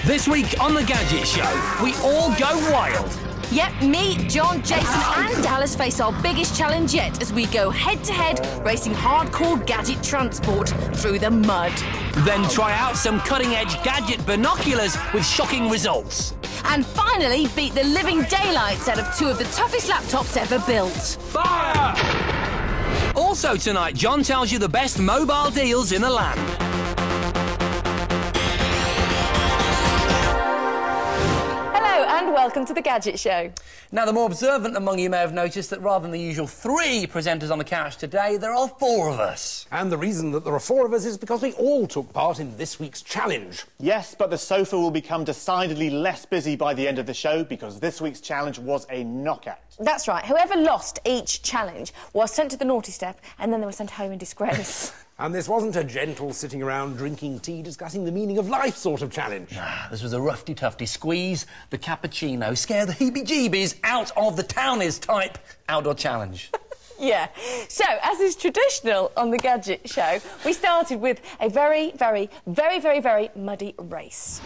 This week on The Gadget Show, we all go wild. Yep, me, John, Jason and Dallas face our biggest challenge yet as we go head-to-head racing hardcore gadget transport through the mud. Then try out some cutting-edge gadget binoculars with shocking results. And finally beat the living daylights out of two of the toughest laptops ever built. Fire! Also tonight, John tells you the best mobile deals in the land. And welcome to The Gadget Show. Now, the more observant among you may have noticed that rather than the usual 3 presenters on the couch today, there are 4 of us. And the reason that there are 4 of us is because we all took part in this week's challenge. Yes, but the sofa will become decidedly less busy by the end of the show because this week's challenge was a knockout. That's right. Whoever lost each challenge was sent to the naughty step and then they were sent home in disgrace. And this wasn't a gentle sitting around drinking tea discussing the meaning of life sort of challenge. Nah, this was a roughy-tufty squeeze the cappuccino, scare the heebie-jeebies out of the townies type outdoor challenge. Yeah. So, as is traditional on The Gadget Show, we started with a very muddy race.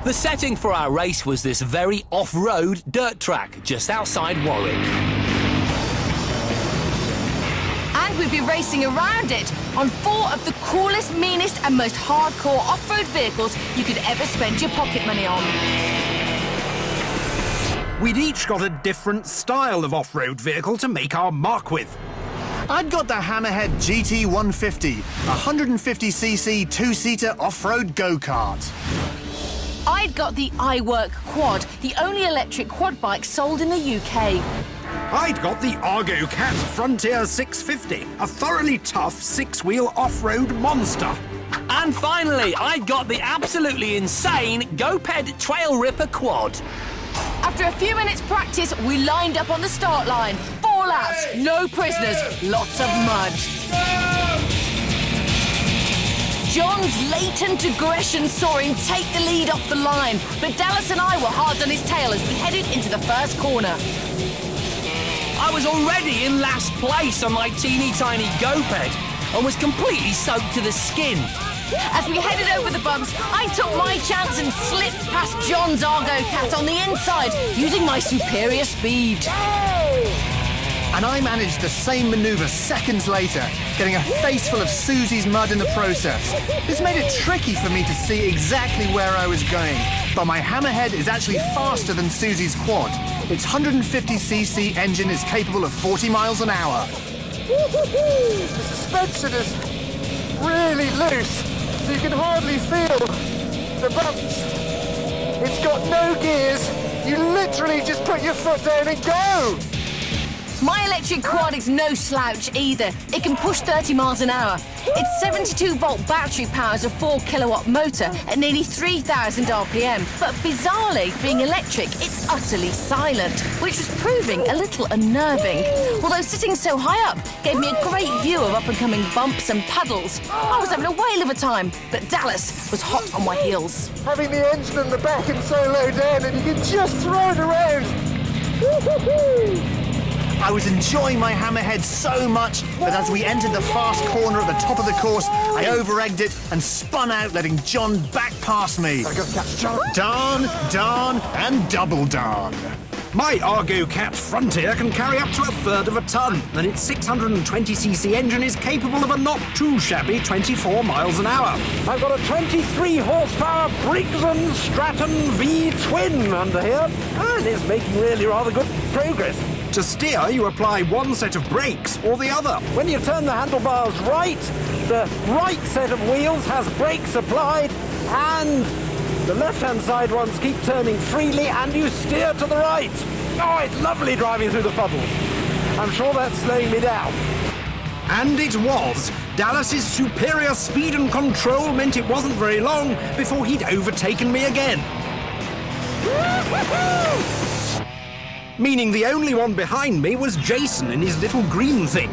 The setting for our race was this very off-road dirt track just outside Warwick. And we'd be racing around it on 4 of the coolest, meanest and most hardcore off-road vehicles you could ever spend your pocket money on. We'd each got a different style of off-road vehicle to make our mark with. I'd got the Hammerhead GT 150, 150cc 2-seater off-road go-kart. I'd got the iWork Quad, the only electric quad bike sold in the UK. I'd got the Argo Cat Frontier 650, a thoroughly tough 6-wheel off-road monster. And finally, I'd got the absolutely insane GoPed Trail Ripper Quad. After a few minutes practice, we lined up on the start line. 4 laps, no prisoners, lots of mud. John's latent aggression saw him take the lead off the line, but Dallas and I were hard on his tail as we headed into the first corner. I was already in last place on my teeny-tiny GoPed and was completely soaked to the skin. As we headed over the bumps, I took my chance and slipped past John's Argo Cat on the inside, using my superior speed. And I managed the same manoeuvre seconds later, getting a face full of Suzi's mud in the process. This made it tricky for me to see exactly where I was going, but my Hammerhead is actually faster than Suzi's quad. Its 150cc engine is capable of 40 miles an hour. The suspension is really loose, so you can hardly feel the bumps. It's got no gears. You literally just put your foot down and go. My electric quad is no slouch either. It can push 30 miles an hour. Its 72-volt battery powers a 4-kilowatt motor at nearly 3,000 RPM. But bizarrely, being electric, it's utterly silent, which was proving a little unnerving. Although sitting so high up gave me a great view of up-and-coming bumps and puddles. I was having a whale of a time, but Dallas was hot on my heels. Having the engine in the back and so low down, and you can just throw it around. I was enjoying my Hammerhead so much that as we entered the fast corner at the top of the course, I over-egged it and spun out, letting John back past me. I got to catch John. Darn, and double darn. My Argo Cat Frontier can carry up to 1/3 of a ton, and its 620cc engine is capable of a not-too-shabby 24 miles an hour. I've got a 23-horsepower Briggs & Stratton V-twin under here, and it's making really rather good progress. To steer, you apply one set of brakes or the other. When you turn the handlebars right, the right set of wheels has brakes applied, and the left-hand side ones keep turning freely, and you steer to the right. Oh, it's lovely driving through the puddles. I'm sure that's slowing me down. And it was. Dallas's superior speed and control meant it wasn't very long before he'd overtaken me again. Meaning the only one behind me was Jason in his little green thing.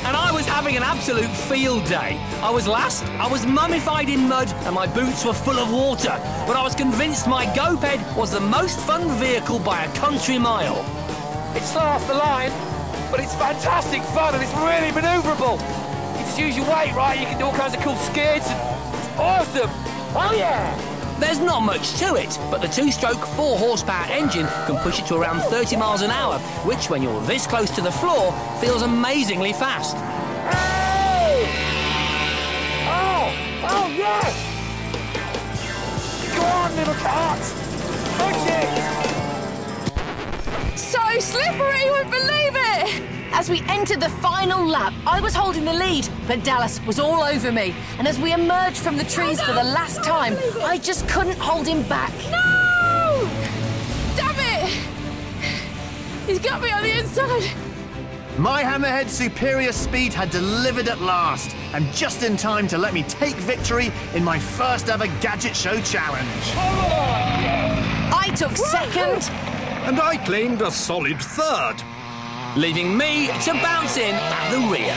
And I was having an absolute field day. I was last, I was mummified in mud, and my boots were full of water. But I was convinced my GoPed was the most fun vehicle by a country mile. It's slow off the line, but it's fantastic fun and it's really manoeuvrable. You just use your weight, right? You can do all kinds of cool skids. It's awesome. Oh, yeah! There's not much to it, but the 2-stroke 4-horsepower engine can push it to around 30 miles an hour, which, when you're this close to the floor, feels amazingly fast. Hey! Oh, yes! Go on, little cart! Push it! So slippery, you wouldn't believe it! As we entered the final lap, I was holding the lead, but Dallas was all over me. And as we emerged from the trees for the last time, I just couldn't hold him back. No! Damn it! He's got me on the inside. My Hammerhead superior speed had delivered at last, and just in time to let me take victory in my first ever Gadget Show challenge. I took second. And I claimed a solid third. Leaving me to bounce in at the rear.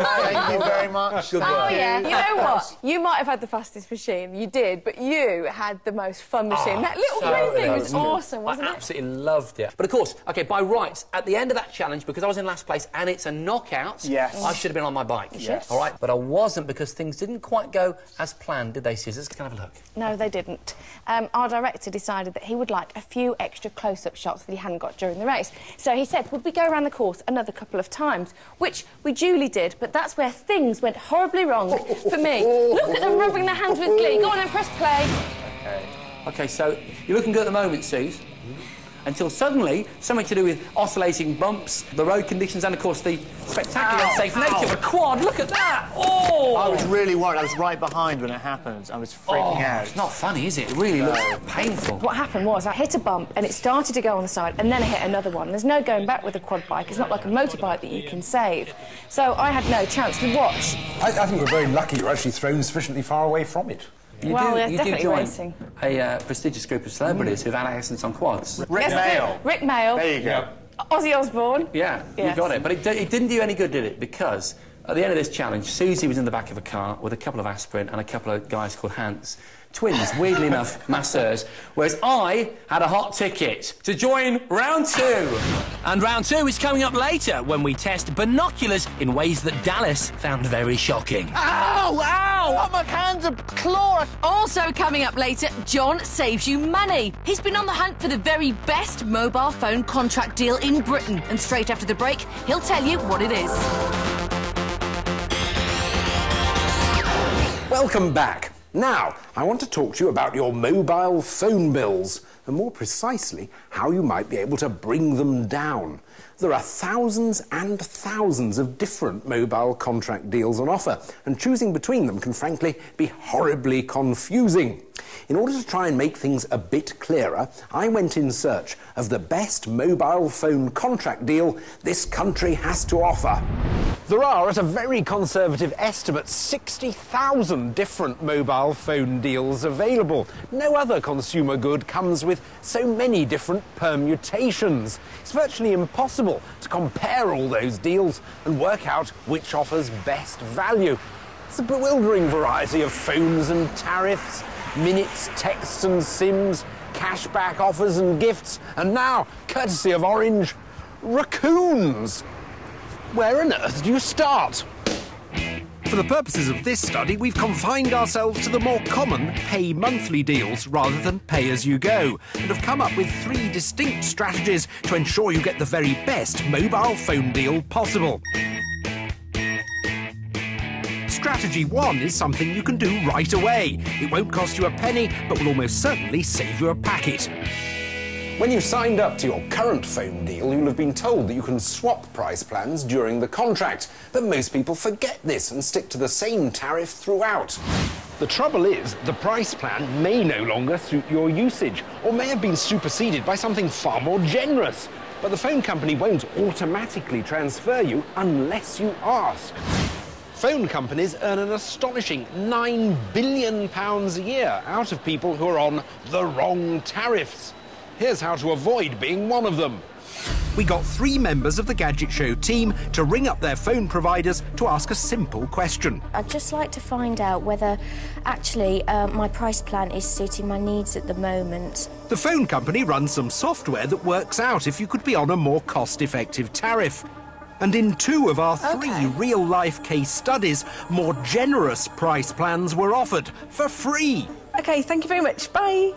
Thank you very much. Good Oh, work. yeah. You know what? You might have had the fastest machine. You did, but you had the most fun machine. That little green thing was awesome, wasn't I it? absolutely loved it. But of course, OK, by rights, at the end of that challenge, because I was in last place and it's a knockout, Yes. I should have been on my bike. Yes. All right? But I wasn't because things didn't quite go as planned, did they, Scissors? Can I have a look? No, they didn't. Our director decided that he would like a few extra close-up shots that he hadn't got during the race. So he said, would we go around the course another couple of times? Which we duly did, but that's where things went horribly wrong for me. Look at them rubbing their hands with glee. Go on then, press play. OK, so you're looking good at the moment, Suze. Until suddenly, something to do with oscillating bumps, the road conditions, and of course the spectacular and safe nature of a quad. Look at that! Oh! I was really worried. I was right behind when it happened. I was freaking out. It's not funny, is it? It really looks painful. What happened was I hit a bump and it started to go on the side and then I hit another one. There's no going back with a quad bike. It's not like a motorbike that you can save. So I had no chance to watch. I think we're very lucky you're actually thrown sufficiently far away from it. You Well, do, yeah, you definitely do join racing. a prestigious group of celebrities who've had accidents on quads. Rick Mail. Rick Mail. There you go. Ozzy Osbourne. Yeah, Yes. you got it. But it didn't do any good, did it? Because at the end of this challenge, Susie was in the back of a car with a couple of aspirin and a couple of guys called Hans. Twins, weirdly enough, masseurs, whereas I had a hot ticket to join round 2. And round 2 is coming up later when we test binoculars in ways that Dallas found very shocking. Ow! Ow! Oh, my hands are clawed. Also coming up later, Jon saves you money. He's been on the hunt for the very best mobile phone contract deal in Britain. And straight after the break, he'll tell you what it is. Welcome back. Now, I want to talk to you about your mobile phone bills, and more precisely, how you might be able to bring them down. There are thousands and thousands of different mobile contract deals on offer, and choosing between them can frankly be horribly confusing. In order to try and make things a bit clearer, I went in search of the best mobile phone contract deal this country has to offer. There are, at a very conservative estimate, 60,000 different mobile phone deals available. No other consumer good comes with so many different permutations. It's virtually impossible to compare all those deals and work out which offers best value. It's a bewildering variety of phones and tariffs, minutes, texts and SIMs, cashback offers and gifts, and now, courtesy of Orange, raccoons. Where on earth do you start? For the purposes of this study, we've confined ourselves to the more common pay monthly deals rather than pay as you go, and have come up with 3 distinct strategies to ensure you get the very best mobile phone deal possible. Strategy 1 is something you can do right away. It won't cost you a penny, but will almost certainly save you a packet. When you signed up to your current phone deal, you'll have been told that you can swap price plans during the contract. But most people forget this and stick to the same tariff throughout. The trouble is, the price plan may no longer suit your usage, or may have been superseded by something far more generous. But the phone company won't automatically transfer you unless you ask. Phone companies earn an astonishing £9 billion a year out of people who are on the wrong tariffs. Here's how to avoid being one of them. We got 3 members of the Gadget Show team to ring up their phone providers to ask a simple question. I'd just like to find out whether actually my price plan is suiting my needs at the moment. The phone company runs some software that works out if you could be on a more cost-effective tariff. And in 2 of our 3 real-life case studies, more generous price plans were offered for free. OK, thank you very much. Bye.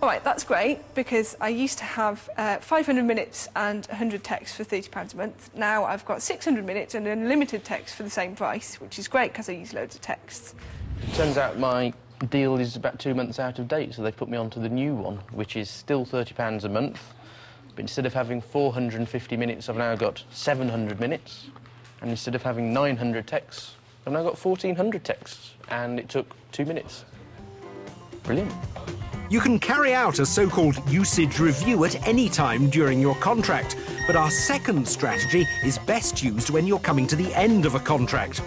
All right, that's great, because I used to have 500 minutes and 100 texts for £30 a month. Now I've got 600 minutes and unlimited text for the same price, which is great because I use loads of texts. It turns out my deal is about 2 months out of date, so they've put me onto the new one, which is still £30 a month. But instead of having 450 minutes, I've now got 700 minutes. And instead of having 900 texts, I've now got 1,400 texts. And it took 2 minutes. Brilliant. You can carry out a so-called usage review at any time during your contract, but our second strategy is best used when you're coming to the end of a contract.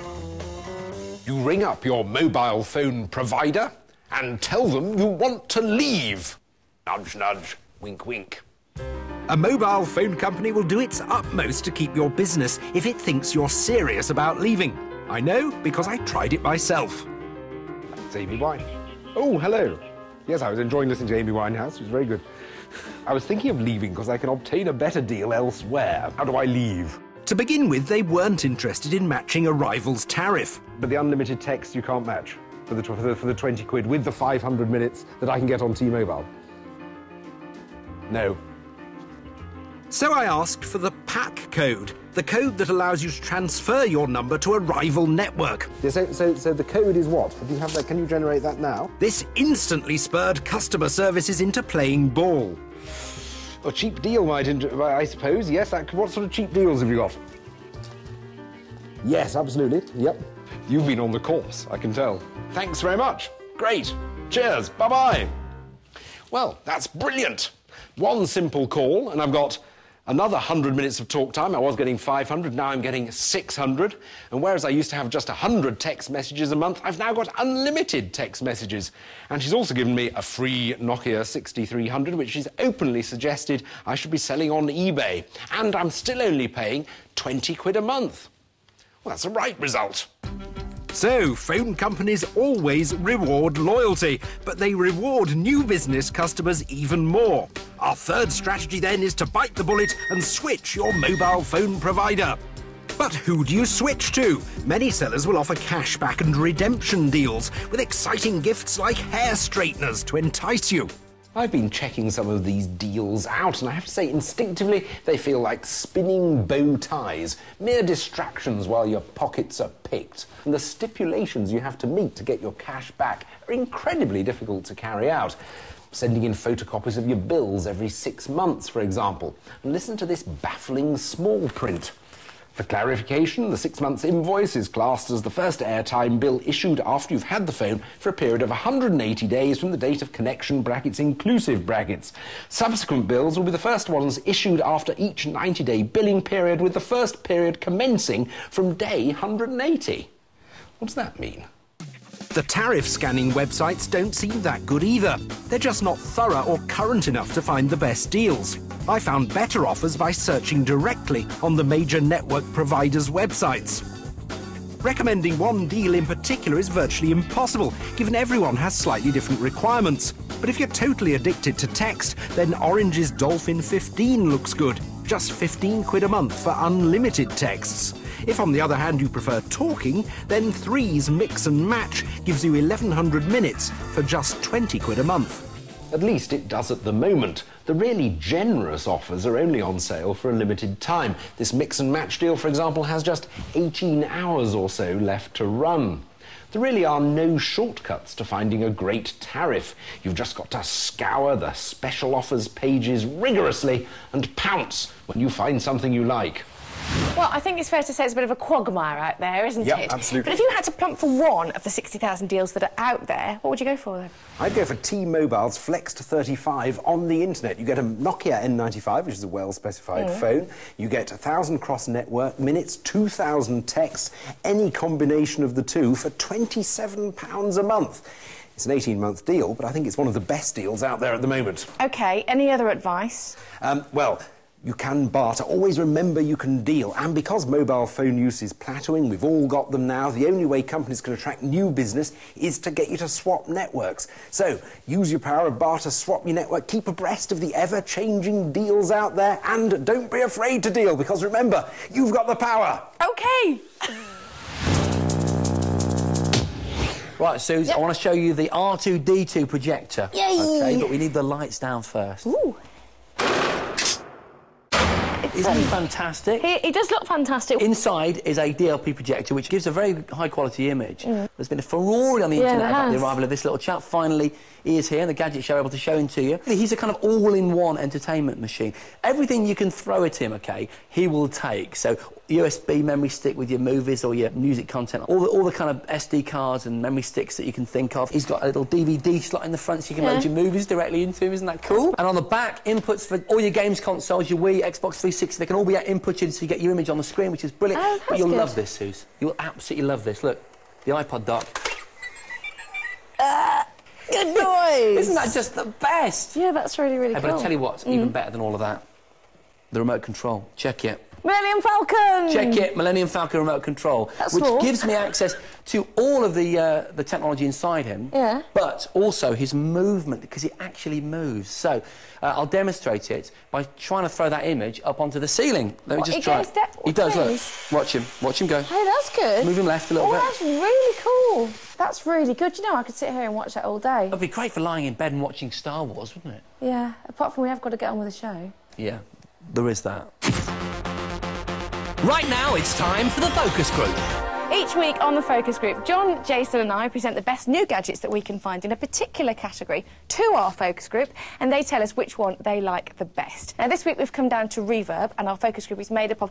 You ring up your mobile phone provider and tell them you want to leave. Nudge, nudge, wink, wink. A mobile phone company will do its utmost to keep your business if it thinks you're serious about leaving. I know, because I tried it myself. It's Amy Wine. Oh, hello. Yes, I was enjoying listening to Amy Winehouse. It was very good. I was thinking of leaving because I can obtain a better deal elsewhere. How do I leave? To begin with, they weren't interested in matching a rival's tariff. But the unlimited text you can't match for the 20 quid with the 500 minutes that I can get on T-Mobile. No. So I asked for the pack code, the code that allows you to transfer your number to a rival network. Yeah, so the code is what? Do you have that? Can you generate that now? This instantly spurred customer services into playing ball. A cheap deal, I suppose. Yes, what sort of cheap deals have you got? Yes, absolutely. Yep. You've been on the course, I can tell. Thanks very much. Great. Cheers. Bye-bye. Well, that's brilliant. One simple call, and I've got another 100 minutes of talk time. I was getting 500, now I'm getting 600. And whereas I used to have just 100 text messages a month, I've now got unlimited text messages. And she's also given me a free Nokia 6300, which she's openly suggested I should be selling on eBay. And I'm still only paying 20 quid a month. Well, that's a right result. So, phone companies always reward loyalty, but they reward new business customers even more. Our third strategy, then, is to bite the bullet and switch your mobile phone provider. But who do you switch to? Many sellers will offer cashback and redemption deals, with exciting gifts like hair straighteners to entice you. I've been checking some of these deals out, and I have to say, instinctively, they feel like spinning bow ties, mere distractions while your pockets are picked. And the stipulations you have to meet to get your cash back are incredibly difficult to carry out. Sending in photocopies of your bills every 6 months, for example. And listen to this baffling small print. For clarification, the 6 months invoice is classed as the first airtime bill issued after you've had the phone for a period of 180 days from the date of connection brackets inclusive brackets. Subsequent bills will be the first ones issued after each 90-day billing period, with the first period commencing from day 180. What does that mean? The tariff scanning websites don't seem that good either. They're just not thorough or current enough to find the best deals. I found better offers by searching directly on the major network providers' websites. Recommending one deal in particular is virtually impossible, given everyone has slightly different requirements. But if you're totally addicted to text, then Orange's Dolphin 15 looks good. Just 15 quid a month for unlimited texts. If, on the other hand, you prefer talking, then Three's Mix and Match gives you 1,100 minutes for just 20 quid a month. At least it does at the moment. The really generous offers are only on sale for a limited time. This Mix and Match deal, for example, has just 18 hours or so left to run. There really are no shortcuts to finding a great tariff. You've just got to scour the special offers pages rigorously and pounce when you find something you like. Well, I think it's fair to say it's a bit of a quagmire out there, isn't it? Yep, absolutely. But if you had to plump for one of the 60,000 deals that are out there, what would you go for, then? I'd go for T-Mobile's Flex 35 on the internet. You get a Nokia N95, which is a well-specified phone. You get 1,000 cross-network minutes, 2,000 texts, any combination of the two for £27 a month. It's an 18-month deal, but I think it's one of the best deals out there at the moment. OK, any other advice? Well, You can barter. Always remember you can deal. And because mobile phone use is plateauing, we've all got them now, the only way companies can attract new business is to get you to swap networks. So use your power of barter, swap your network, keep abreast of the ever-changing deals out there, and don't be afraid to deal, because remember, you've got the power. OK. Right, Suze, I want to show you the R2-D2 projector. Yay! OK, but we need the lights down first. Ooh. Isn't he fantastic? He does look fantastic. Inside is a DLP projector, which gives a very high-quality image. There's been a furore on the internet about the arrival of this little chap. Finally, he is here, and the Gadget Show able to show him to you. He's a kind of all-in-one entertainment machine. Everything you can throw at him, OK, he will take. So USB memory stick with your movies or your music content, all the kind of SD cards and memory sticks that you can think of. He's got a little DVD slot in the front so you can load your movies directly into him. Isn't that cool? And on the back, inputs for all your games consoles, your Wii, Xbox 360, they can all be inputted so you get your image on the screen, which is brilliant. Oh, but you'll love this, Suze. You'll absolutely love this. Look, the iPod dock. Good noise! Isn't that just the best? Yeah, that's really, really cool. But I'll tell you what's even better than all of that. The remote control. Check it. Millennium Falcon! Check it, Millennium Falcon remote control, which gives me access to all of the technology inside him, but also his movement, because he actually moves. So I'll demonstrate it by trying to throw that image up onto the ceiling. Let me just try. He does, look. Watch him go. Hey, that's good. Move him left a little bit. That's really cool. That's really good. You know, I could sit here and watch that all day. It'd be great for lying in bed and watching Star Wars, wouldn't it? Yeah, apart from we have got to get on with the show. Yeah, there is that. Right now, it's time for the focus group. Each week on the focus group, John, Jason and I present the best new gadgets that we can find in a particular category to our focus group, and they tell us which one they like the best. Now, this week we've come down to reverb, and our focus group is made up of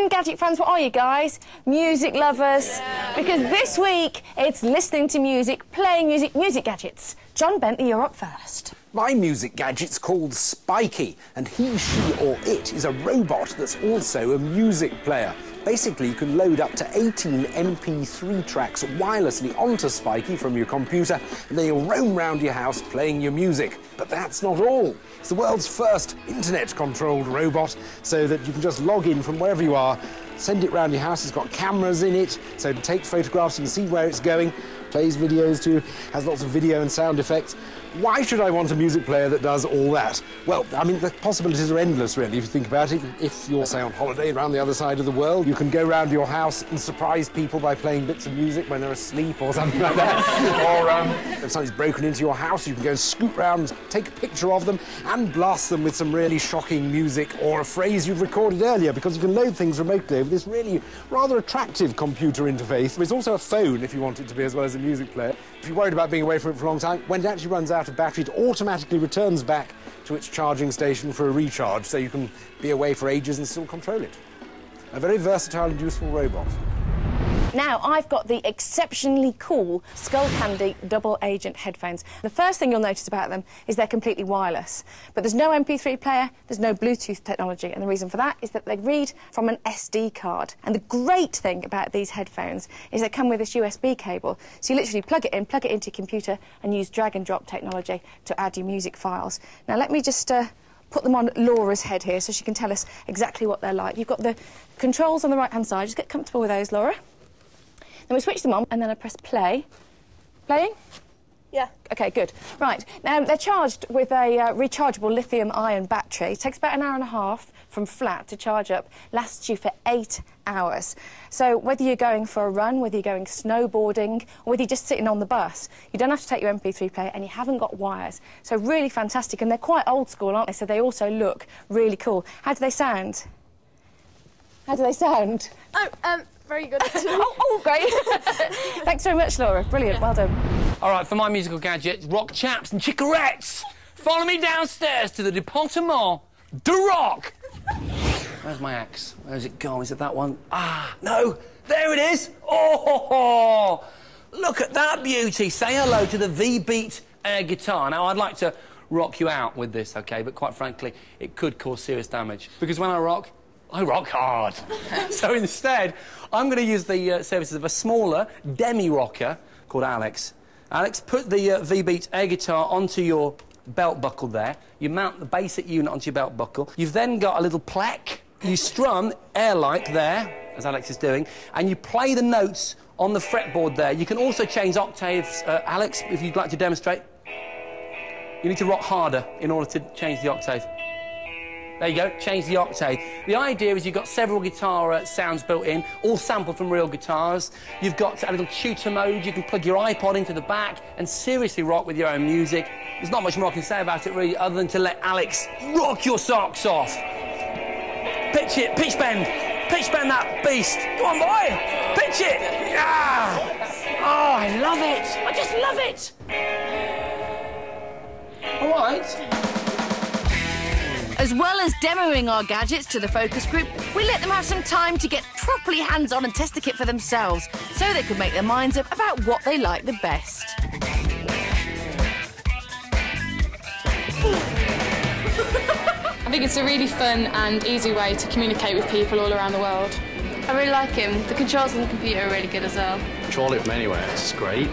gadget fans. What are you guys? Music lovers. Because this week it's listening to music, playing music, music gadgets. Jon Bentley, you're up first. My music gadget's called Spiky, and he, she or it is a robot that's also a music player. Basically, you can load up to 18 MP3 tracks wirelessly onto Spiky from your computer, and then you'll roam round your house playing your music. But that's not all. It's the world's first internet-controlled robot, so that you can just log in from wherever you are, send it round your house. It's got cameras in it, so to take photographs, you can see where it's going, plays videos too, has lots of video and sound effects. Why should I want a music player that does all that? Well, I mean, the possibilities are endless, really, if you think about it. If you're, say, on holiday around the other side of the world, you can go round your house and surprise people by playing bits of music when they're asleep or something like that. Or if somebody's broken into your house, you can go and scoot round, take a picture of them and blast them with some really shocking music or a phrase you've recorded earlier, because you can load things remotely over this really rather attractive computer interface. There's also a phone, if you want it to be, as well as a music player. If you're worried about being away from it for a long time, when it actually runs out of battery, it automatically returns back to its charging station for a recharge, so you can be away for ages and still control it. A very versatile and useful robot. Now, I've got the exceptionally cool Skullcandy double agent headphones. The first thing you'll notice about them is they're completely wireless. But there's no MP3 player, there's no Bluetooth technology, and the reason for that is that they read from an SD card. And the great thing about these headphones is they come with this USB cable. So you literally plug it into your computer and use drag and drop technology to add your music files. Now, let me just put them on Laura's head here so she can tell us exactly what they're like. You've got the controls on the right-hand side. Just get comfortable with those, Laura. Then we switch them on, and then I press play. Playing? Yeah. OK, good. Right, now they're charged with a rechargeable lithium-ion battery. It takes about an hour and a half from flat to charge up, lasts you for 8 hours. So whether you're going for a run, whether you're going snowboarding, or whether you're just sitting on the bus, you don't have to take your MP3 player, and you haven't got wires. So really fantastic, and they're quite old school, aren't they? So they also look really cool. How do they sound? How do they sound? Oh, very good. oh, great. Thanks very much, Laura. Brilliant, well done. All right, for my musical gadgets, rock chaps and chicorettes. Follow me downstairs to the Departement de Rock. Where's my axe? Where's it gone? Is it that one? Ah, no, there it is. Oh, look at that beauty. Say hello to the V-Beat air guitar. Now, I'd like to rock you out with this, OK, but quite frankly, it could cause serious damage, because when I rock hard. So instead, I'm going to use the services of a smaller demi-rocker called Alex. Alex, put the V-Beat air guitar onto your belt buckle there. You mount the basic unit onto your belt buckle. You've then got a little pleck. You strum air-like there, as Alex is doing, and you play the notes on the fretboard there. You can also change octaves, Alex, if you'd like to demonstrate. You need to rock harder in order to change the octave. There you go, change the octave. The idea is you've got several guitar sounds built in, all sampled from real guitars. You've got a little tutor mode. You can plug your iPod into the back and seriously rock with your own music. There's not much more I can say about it, really, other than to let Alex rock your socks off. Pitch it, pitch bend that beast. Come on, boy, pitch it. Ah! Oh, I love it. I just love it. All right. As well as demoing our gadgets to the focus group, we let them have some time to get properly hands-on and test the kit for themselves, so they could make their minds up about what they like the best. I think it's a really fun and easy way to communicate with people all around the world. I really like him. The controls on the computer are really good as well. Control it from anywhere, it's great.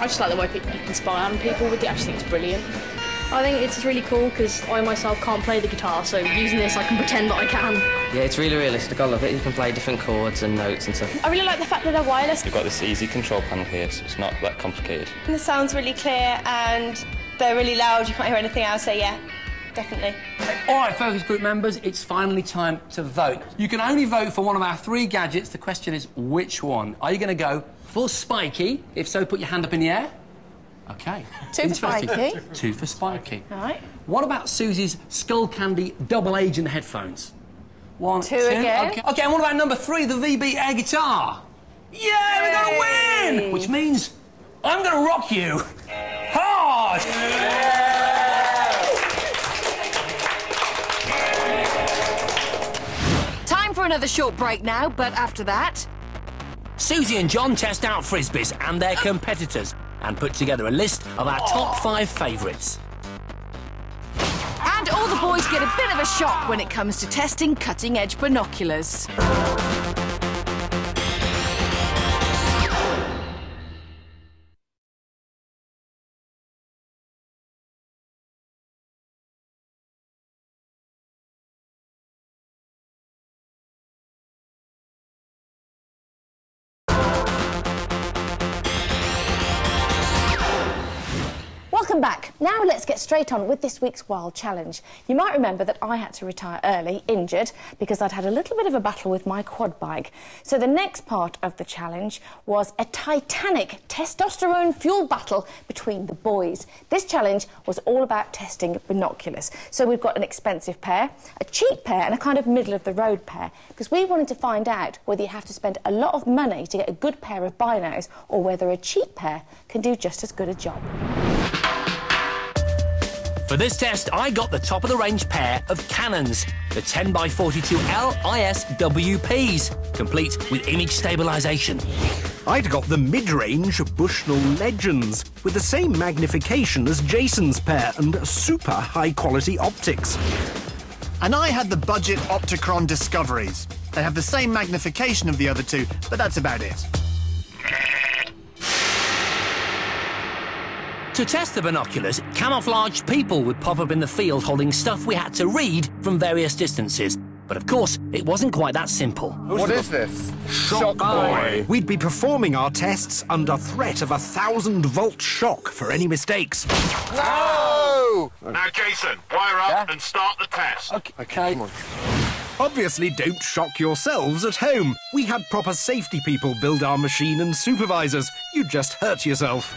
I just like the way you can spy on people with it. I just think it's brilliant. I think it's really cool because I myself can't play the guitar, so using this I can pretend that I can. Yeah, it's really realistic. I love it. You can play different chords and notes and stuff. I really like the fact that they're wireless. You've got this easy control panel here, so it's not that complicated. And the sound's really clear and they're really loud. You can't hear anything else, so yeah, definitely. All right, focus group members, it's finally time to vote. You can only vote for one of our 3 gadgets. The question is, which one? Are you going to go for Spiky? If so, put your hand up in the air. OK. 2 for Spiky. 2 for Spiky. All right. What about Suzi's Skull Candy double agent headphones? 1, 2 again. OK, and what about number 3, the VB air guitar? Yeah, we're going to win! Which means I'm going to rock you hard! Time for another short break now, but after that... Suzi and Jon test out frisbees and their competitors and put together a list of our top 5 favourites. And all the boys get a bit of a shock when it comes to testing cutting-edge binoculars. Welcome back. Now let's get straight on with this week's Wild Challenge. You might remember that I had to retire early, injured, because I'd had a little bit of a battle with my quad bike. So the next part of the challenge was a titanic testosterone fuel battle between the boys. This challenge was all about testing binoculars. So we've got an expensive pair, a cheap pair and a kind of middle-of-the-road pair, because we wanted to find out whether you have to spend a lot of money to get a good pair of binos or whether a cheap pair can do just as good a job. For this test, I got the top-of-the-range pair of Canons, the 10x42L ISWPs, complete with image stabilisation. I'd got the mid-range Bushnell Legends, with the same magnification as Jason's pair and super high-quality optics. And I had the budget Opticron Discoveries. They have the same magnification of the other 2, but that's about it. To test the binoculars, camouflaged people would pop up in the field holding stuff we had to read from various distances. But of course, it wasn't quite that simple. What is this? Shock Boy. We'd be performing our tests under threat of a 1,000-volt shock for any mistakes. No! Now, Jason, wire up and start the test. OK. Come on. Obviously, don't shock yourselves at home. We had proper safety people build our machine and supervisors. You'd just hurt yourself.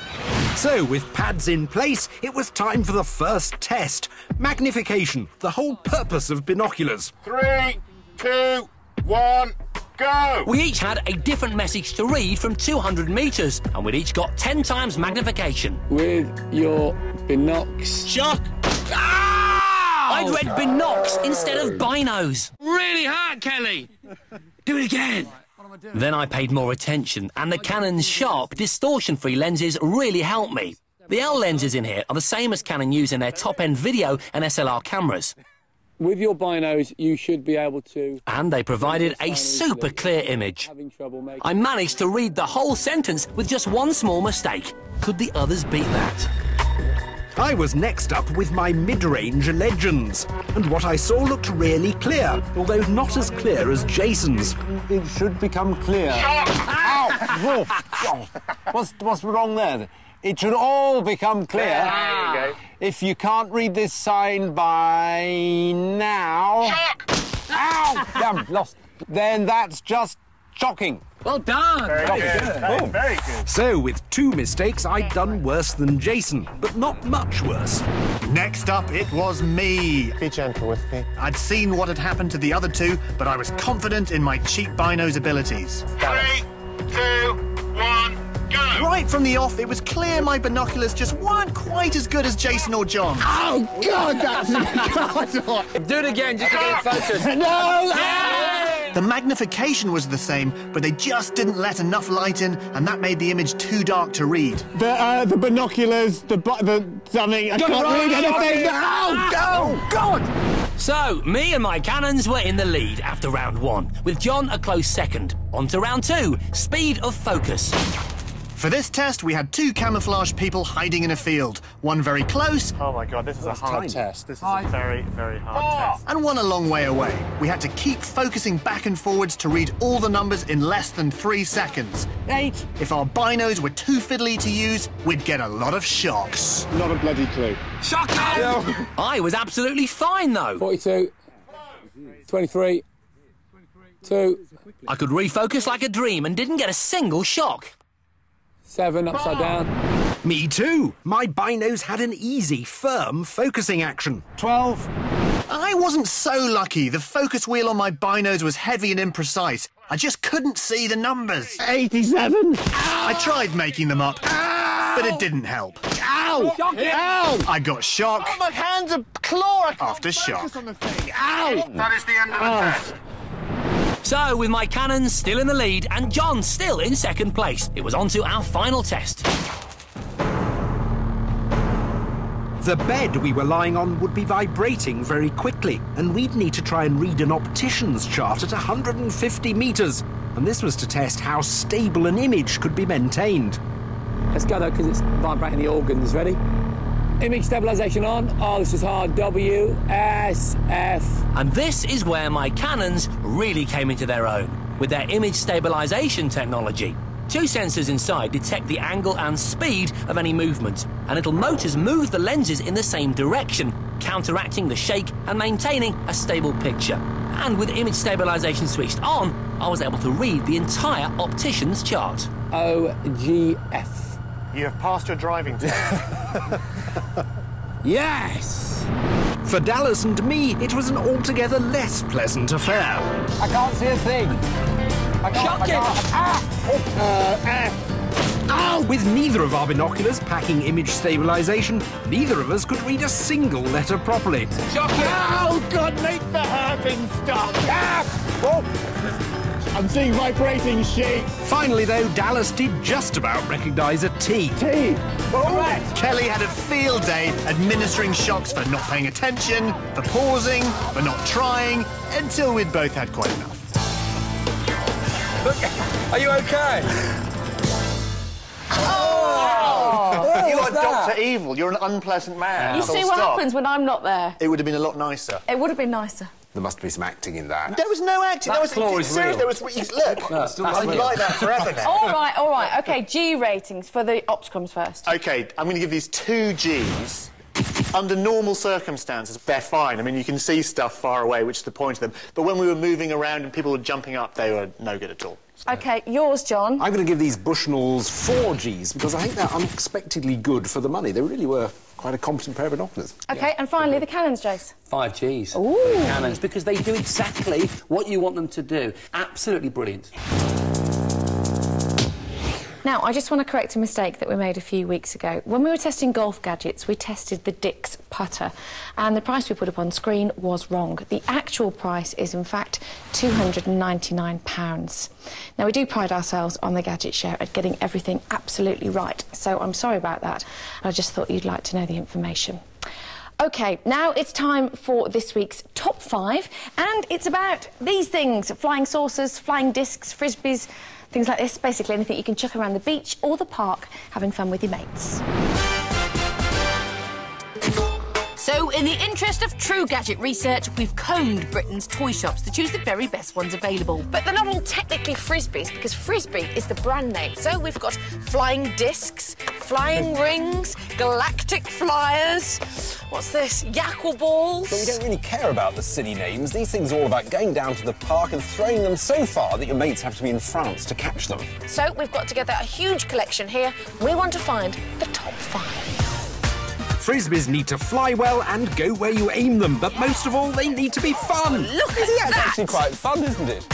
So, with pads in place, it was time for the first test. Magnification, the whole purpose of binoculars. 3, 2, 1, go! We each had a different message to read from 200 metres, and we'd each got 10 times magnification. With your binocs... Shock! Ah! I'd read binocs instead of binos. Really hard, Kelly. Do it again. Then I paid more attention, and the Canon's sharp, distortion-free lenses really helped me. The L lenses in here are the same as Canon use in their top-end video and SLR cameras. With your binos, you should be able to... And they provided a super clear image. I managed to read the whole sentence with just one small mistake. Could the others beat that? I was next up with my mid-range Legends, and what I saw looked really clear, although not as clear as Jason's. It should become clear. Ow! What's wrong there? It should all become clear. There you go. If you can't read this sign by now... Ow! Damn, lost. Then that's just shocking. Well done. Very good. Very good. So, with 2 mistakes, I'd done worse than Jason, but not much worse. Next up, it was me. Be gentle with me. I'd seen what had happened to the other 2, but I was confident in my cheap bino's abilities. 3, 2, 1, go! Right from the off, it was clear my binoculars just weren't quite as good as Jason or John. Oh, God, that's... Do it again, just to get it focused. No! The magnification was the same, but they just didn't let enough light in, and that made the image too dark to read. The binoculars, the something, I can't read anything. Oh, God! So, me and my cannons were in the lead after round 1, with John a close second. On to round 2, speed of focus. For this test, we had 2 camouflage people hiding in a field. One very close. Oh my God, this is a hard test. This is a very, very hard test. And one a long way away. We had to keep focusing back and forwards to read all the numbers in less than 3 seconds. 8. If our binos were too fiddly to use, we'd get a lot of shocks. Not a bloody clue. Shocking! I was absolutely fine, though. 42, 23, 2. I could refocus like a dream and didn't get a single shock. 7 upside down. Me too. My binos had an easy, firm focusing action. 12. I wasn't so lucky. The focus wheel on my binos was heavy and imprecise. I just couldn't see the numbers. 87. I tried making them up, but it didn't help. Ow! Ow! I got shock. Oh, my hands are claw. After shock. Ow! That is the end of the test. So, with my cannons still in the lead and John still in second place, it was on to our final test. The bed we were lying on would be vibrating very quickly, and we'd need to try and read an optician's chart at 150 metres. And this was to test how stable an image could be maintained. Let's go, though, because it's vibrating the organs. Ready? Image stabilisation on. Oh, this is hard. W, S, F. And this is where my cannons really came into their own, with their image stabilisation technology. 2 sensors inside detect the angle and speed of any movement, and little motors move the lenses in the same direction, counteracting the shake and maintaining a stable picture. And with image stabilisation switched on, I was able to read the entire optician's chart. O-G-F. You have passed your driving test. Yes! For Dallas and me, it was an altogether less pleasant affair. I can't see a thing. Shocking! Ow! With neither of our binoculars packing image stabilisation, neither of us could read a single letter properly. Shocking! Oh, God, make the hurting stop! Ah! Oh. I'm seeing vibrating sheep. Finally, though, Dallas did just about recognise a T. T. Correct. Kelly had a field day administering shocks for not paying attention, for pausing, for not trying, until we'd both had quite enough. Are you okay? Oh! You are Dr. Evil. You're an unpleasant man. You see what happens when I'm not there? It would have been a lot nicer. It would have been nicer. There must be some acting in that. There was no acting. That There was claw is real. There was look. I've been like that forever now. All right. OK, G ratings for the Opticons first. OK, I'm going to give these 2 Gs. Under normal circumstances, they're fine. I mean, you can see stuff far away, which is the point of them. But when we were moving around and people were jumping up, they were no good at all. OK, yours, John. I'm going to give these Bushnells 4 Gs because I think they're unexpectedly good for the money. They really were quite a competent pair of binoculars. OK, and finally, the cannons, Jace. 5 Gs. Ooh. For the cannons, because they do exactly what you want them to do. Absolutely brilliant. Now, I just want to correct a mistake that we made a few weeks ago. When we were testing golf gadgets, we tested the Dixx putter, and the price we put up on screen was wrong. The actual price is, in fact, £299. Now, we do pride ourselves on the Gadget Show at getting everything absolutely right, so I'm sorry about that. I just thought you'd like to know the information. OK, now it's time for this week's Top 5, and it's about these things: flying saucers, flying discs, frisbees, things like this, basically anything you can chuck around the beach or the park having fun with your mates. So, in the interest of true gadget research, we've combed Britain's toy shops to choose the very best ones available. But they're not all technically frisbees, because frisbee is the brand name. So we've got flying discs, flying rings, galactic flyers. What's this? Yackle balls. But we don't really care about the silly names. These things are all about going down to the park and throwing them so far that your mates have to be in France to catch them. So we've got together a huge collection here. We want to find the top 5. Frisbees need to fly well and go where you aim them, but most of all, they need to be fun. Look at that! that! It's actually quite fun, isn't it?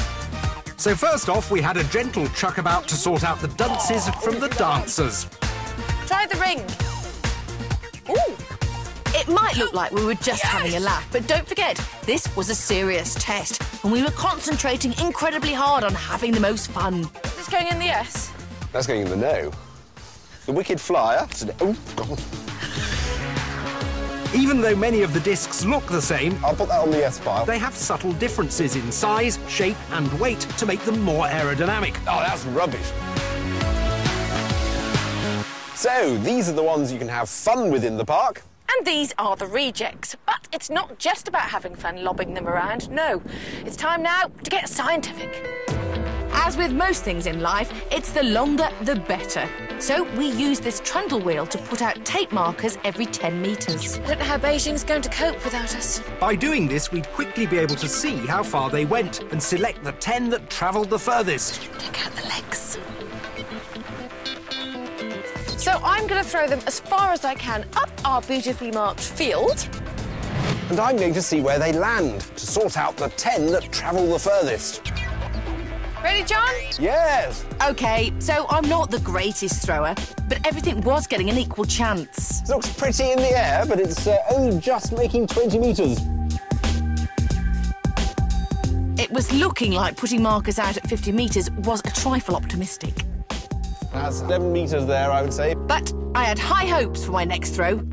So first off, we had a gentle chuck about to sort out the dunces from the dancers. Try the ring. Ooh! It might look like we were just having a laugh, but don't forget, this was a serious test, and we were concentrating incredibly hard on having the most fun. Is this going in the S? That's going in the no. The wicked flyer. Oh, God. Even though many of the discs look the same, I'll put that on the S file. They have subtle differences in size, shape and weight to make them more aerodynamic. Oh, that's rubbish. So, these are the ones you can have fun with in the park. And these are the rejects. But it's not just about having fun lobbing them around, no. It's time now to get scientific. As with most things in life, it's the longer the better. So we use this trundle wheel to put out tape markers every 10 metres. I don't know how Beijing's going to cope without us. By doing this, we'd quickly be able to see how far they went and select the 10 that travelled the furthest. Check out the legs. So I'm going to throw them as far as I can up our beautifully marked field. And I'm going to see where they land to sort out the 10 that travel the furthest. Ready, John? Yes! OK, so I'm not the greatest thrower, but everything was getting an equal chance. It looks pretty in the air, but it's only just making 20 metres. It was looking like putting markers out at 50 metres was a trifle optimistic. That's 11 metres there, I would say. But I had high hopes for my next throw.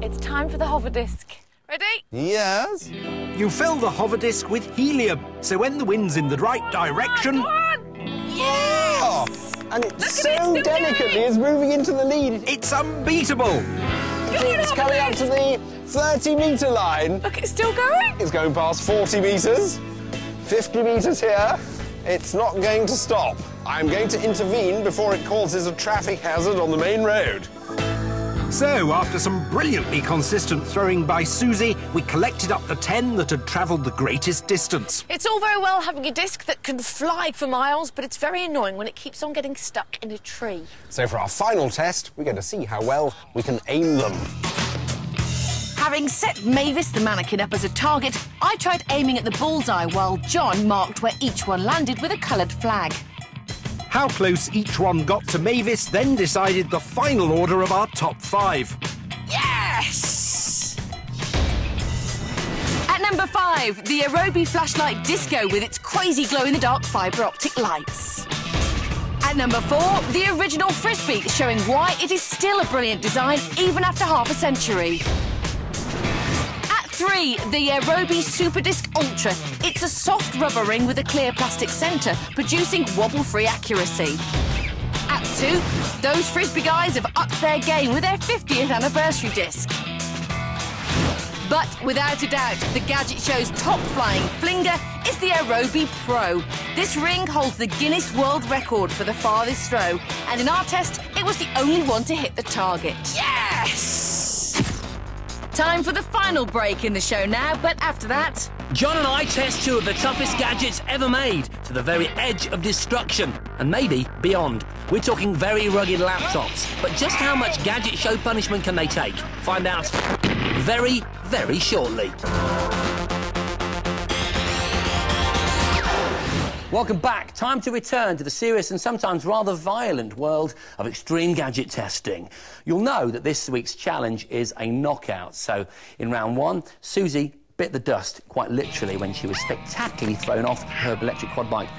It's time for the hover disc. Ready? Yes. You fill the hover disc with helium, so when the wind's in the right direction... Go on! Yes! Oh, and it's so delicately is moving into the lead. It's unbeatable. It's coming up to the 30-metre line. Look, it's still going. It's going past 40 metres, 50 metres here. It's not going to stop. I'm going to intervene before it causes a traffic hazard on the main road. So, after some brilliantly consistent throwing by Suzi, we collected up the 10 that had travelled the greatest distance. It's all very well having a disc that can fly for miles, but it's very annoying when it keeps on getting stuck in a tree. So for our final test, we're going to see how well we can aim them. Having set Mavis the mannequin up as a target, I tried aiming at the bullseye while John marked where each one landed with a coloured flag. How close each one got to Mavis then decided the final order of our top 5. Yes! At number 5, the Aerobie Flashlite Disco with its crazy glow-in-the-dark fibre optic lights. At number 4, the original frisbee, showing why it is still a brilliant design even after half a century. At 3, the Aerobie Superdisc Ultra. It's a soft rubber ring with a clear plastic centre, producing wobble-free accuracy. At 2, those frisbee guys have upped their game with their 50th anniversary disc. But without a doubt, the Gadget Show's top flying flinger is the Aerobie Pro. This ring holds the Guinness World Record for the farthest throw, and in our test, it was the only one to hit the target. Yes! Time for the final break in the show now, but after that... John and I test 2 of the toughest gadgets ever made, to the very edge of destruction, and maybe beyond. We're talking very rugged laptops, but just how much Gadget Show punishment can they take? Find out very, very shortly. Welcome back. Time to return to the serious and sometimes rather violent world of extreme gadget testing. You'll know that this week's challenge is a knockout. So, in round 1, Suzi bit the dust, quite literally, when she was spectacularly thrown off her electric quad bike.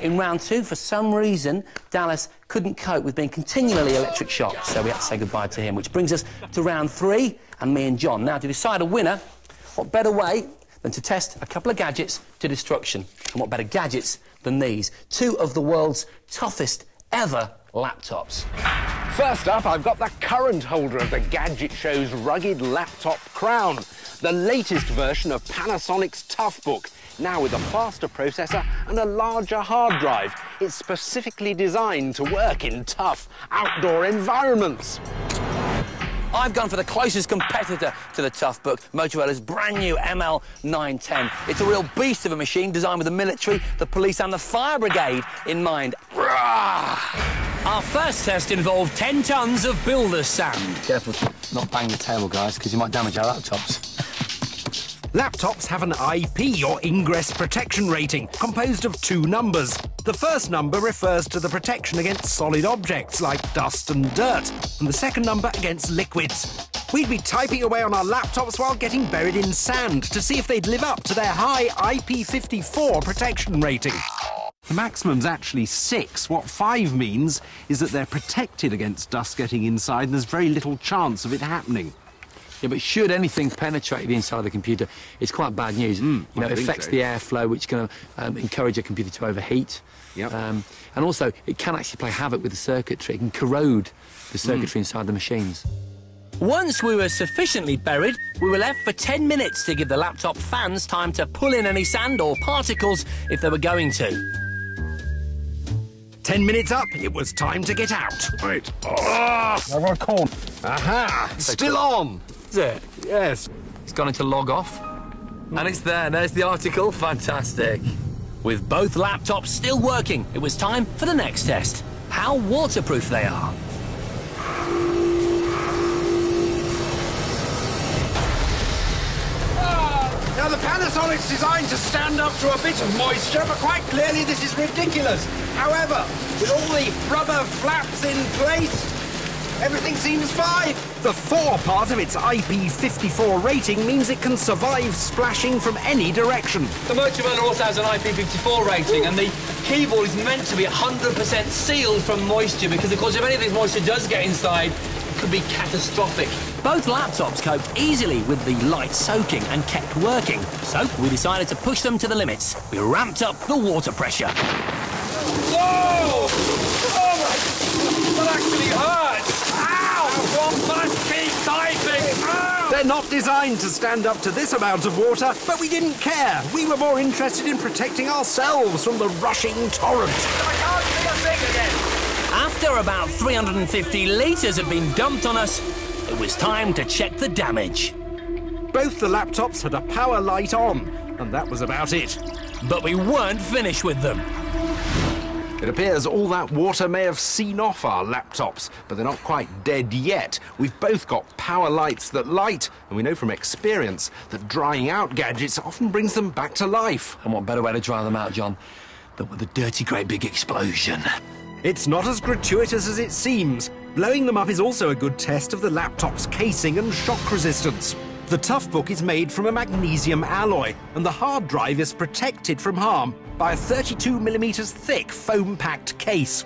In round 2, for some reason, Dallas couldn't cope with being continually electric shocked, so we had to say goodbye to him, which brings us to round 3, and me and John. Now, to decide a winner, what better way than to test a couple of gadgets to destruction? And what better gadgets than these? 2 of the world's toughest ever laptops. First up, I've got the current holder of the Gadget Show's rugged laptop crown. the latest version of Panasonic's Toughbook, now with a faster processor and a larger hard drive. It's specifically designed to work in tough outdoor environments. I've gone for the closest competitor to the Toughbook, Motorola's brand new ML910. It's a real beast of a machine designed with the military, the police and the fire brigade in mind. Our first test involved 10 tons of builder's sand. Careful not bang the table, guys, because you might damage our laptops. Laptops have an IP, or ingress protection rating, composed of 2 numbers. The first number refers to the protection against solid objects like dust and dirt, and the second number against liquids. We'd be typing away on our laptops while getting buried in sand to see if they'd live up to their high IP54 protection rating. The maximum's actually 6. What 5 means is that they're protected against dust getting inside and there's very little chance of it happening. Yeah, but should anything penetrate the inside of the computer, it's quite bad news. You know, it affects the airflow, which can encourage a computer to overheat. Yep. And also, it can actually play havoc with the circuitry. It can corrode the circuitry inside the machines. Once we were sufficiently buried, we were left for 10 minutes to give the laptop fans time to pull in any sand or particles if they were going to. 10 minutes up, it was time to get out. Right. I've got a call. Aha! Still on! Is it? Yes. It's gone into log off. And it's there. There's the article. Fantastic. With both laptops still working, it was time for the next test. How waterproof they are. Now, the Panasonic's designed to stand up to a bit of moisture, but quite clearly this is ridiculous. However, with all the rubber flaps in place, everything seems fine. The 4 part of its IP54 rating means it can survive splashing from any direction. The Motorola also has an IP54 rating, and the keyboard is meant to be 100% sealed from moisture, because, of course, if any of this moisture does get inside, it could be catastrophic. Both laptops coped easily with the light soaking and kept working, so we decided to push them to the limits. We ramped up the water pressure. Whoa! Oh, my... That actually hurts! Ow! One must keep typing! Ow! They're not designed to stand up to this amount of water, but we didn't care. We were more interested in protecting ourselves from the rushing torrent. I can't see a thing again! After about 350 litres had been dumped on us, it was time to check the damage. Both the laptops had a power light on, and that was about it. But we weren't finished with them. It appears all that water may have seen off our laptops, but they're not quite dead yet. We've both got power lights that light, and we know from experience that drying out gadgets often brings them back to life. And what better way to dry them out, John, than with a dirty, great big explosion? It's not as gratuitous as it seems. Blowing them up is also a good test of the laptop's casing and shock resistance. The Toughbook is made from a magnesium alloy, and the hard drive is protected from harm by a 32mm thick foam-packed case.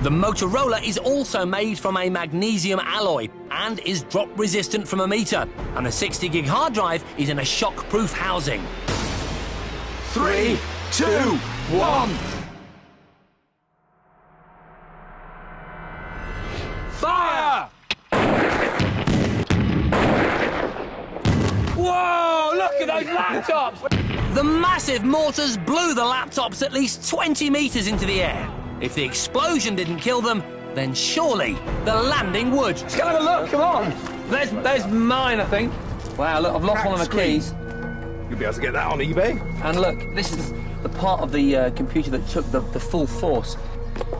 The Motorola is also made from a magnesium alloy and is drop-resistant from a meter, and the 60GB hard drive is in a shock-proof housing. 3, 2, 1... Fire! Whoa, look at those laptops! The massive mortars blew the laptops at least 20 metres into the air. If the explosion didn't kill them, then surely the landing would. Let's go have a look, come on! There's mine, I think. Wow, look, I've lost one of the keys. You'll be able to get that on eBay. And look, this is the part of the computer that took the full force.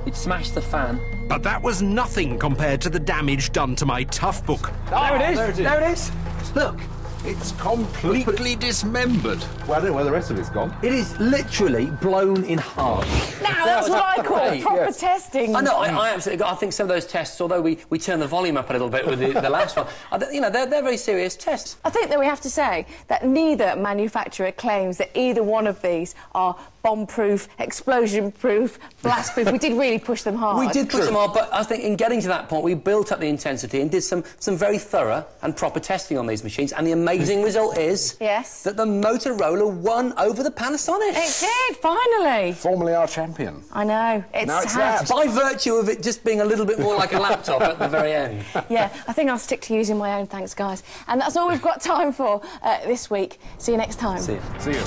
It smashed the fan. But that was nothing compared to the damage done to my Toughbook. Oh, there it is. Look, it's completely dismembered. Well, I don't know where the rest of it's gone. It is literally blown in half. Now, that's what I call proper testing. I know, I absolutely. I think some of those tests, although we turned the volume up a little bit with the last one, you know, they're very serious tests. I think that we have to say that neither manufacturer claims that either one of these are bomb-proof, explosion-proof, blast-proof. We did really push them hard. We did push them hard, but I think in getting to that point, we built up the intensity and did some very thorough and proper testing on these machines, and the amazing result is yes, that the Motorola won over the Panasonic. It did, finally. Formerly our champion. I know. Now it's that. By virtue of it just being a little bit more like a laptop at the very end. Yeah, I think I'll stick to using my own, thanks, guys. And that's all we've got time for this week. See you next time. See you. See you.